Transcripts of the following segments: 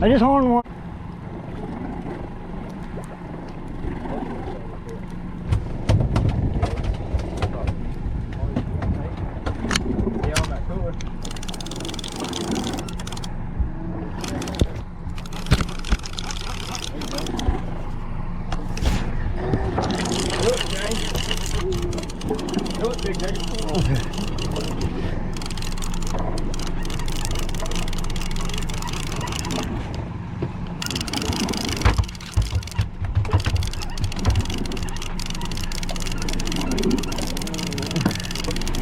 I just horned one. Yeah, on that cooler. Do it, Jay. Do it, Big Jay.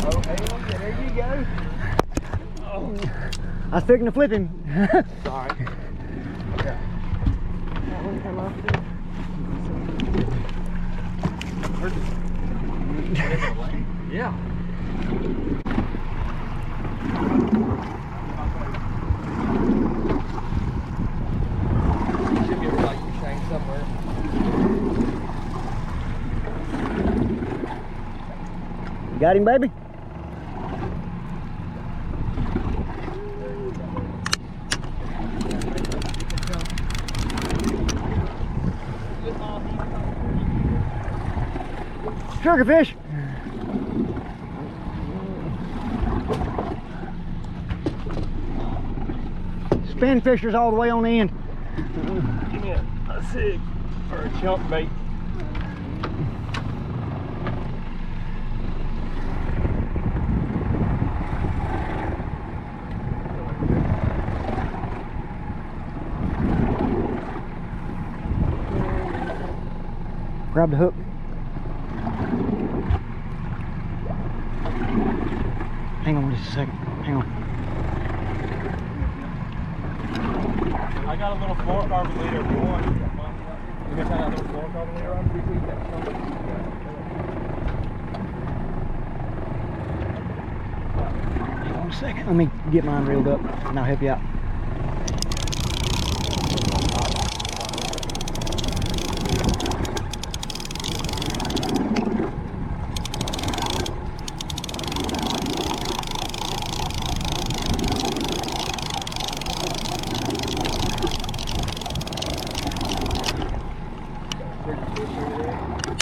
Oh, hey, there you go. Oh. I was fixing to flip him. Sorry. Okay. That one come off. Yeah. Should be like shine somewhere. You got him, baby? Triggerfish. Spin fishers all the way on the end. Give me a sig or a chump bait. Grab the hook. Hang on just a second. Hang on. I got a little fluorocarbon leader if you want. You guys have a little fluorocarbon leader on? Hang on a second. Let me get mine reeled up and I'll help you out.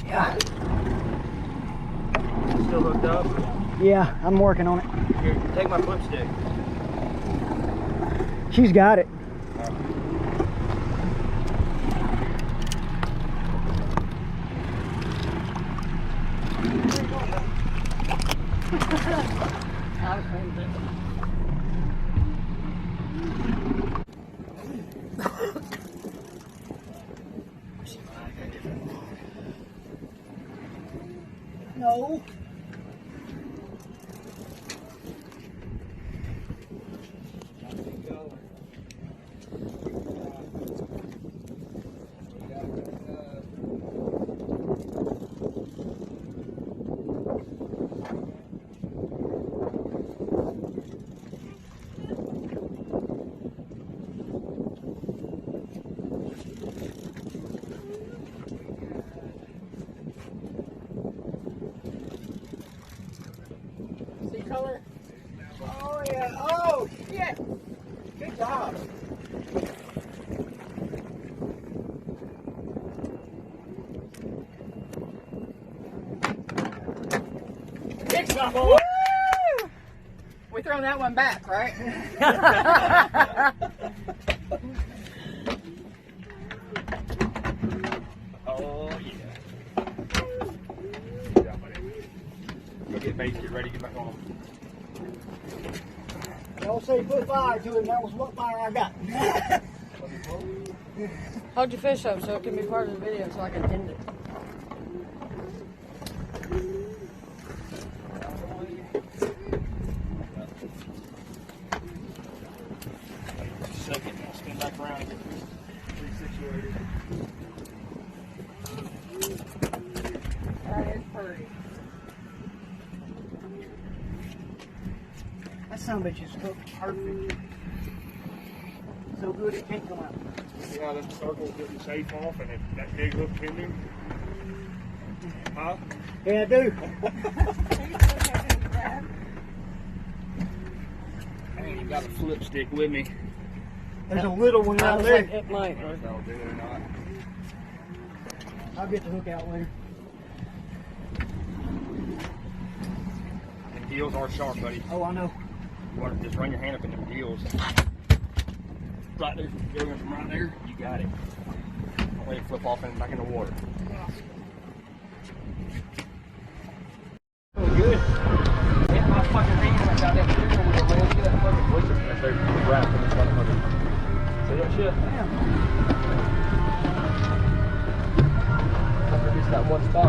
Yeah. Still hooked up? Yeah, I'm working on it. Here, take my flip stick. She's got it. No. Color? Oh yeah. Oh shit. Good job. Big trouble. Woo! We're throwing that one back, right? Oh yeah. Go get bait, get ready, get back on. Don't say put fire to it, that was what fire I got. Hold your fish up so it can be part of the video so I can end it. Second, I'll spin back around and get resituated. That is pretty. That son of a bitch is cooked perfect. So good it can't come out. See how that circle's getting safe off and if that big hook pending? Huh? Yeah, I do. I ain't even got a flip stick with me. There's a little one I out was there. like, it might. But That'll do it or not. I'll get the hook out later. And deals are sharp, buddy. Oh, I know. You want to just run your hand up in them deals. Right there, going from right there, you got it. Don't let it flip off and back in the water. Oh, good. Hit my fucking hand and I got that steering wheel, man. Look at that fucking blister. That's their wrap in this motherfucker. See that shit? Damn. I just got one spot.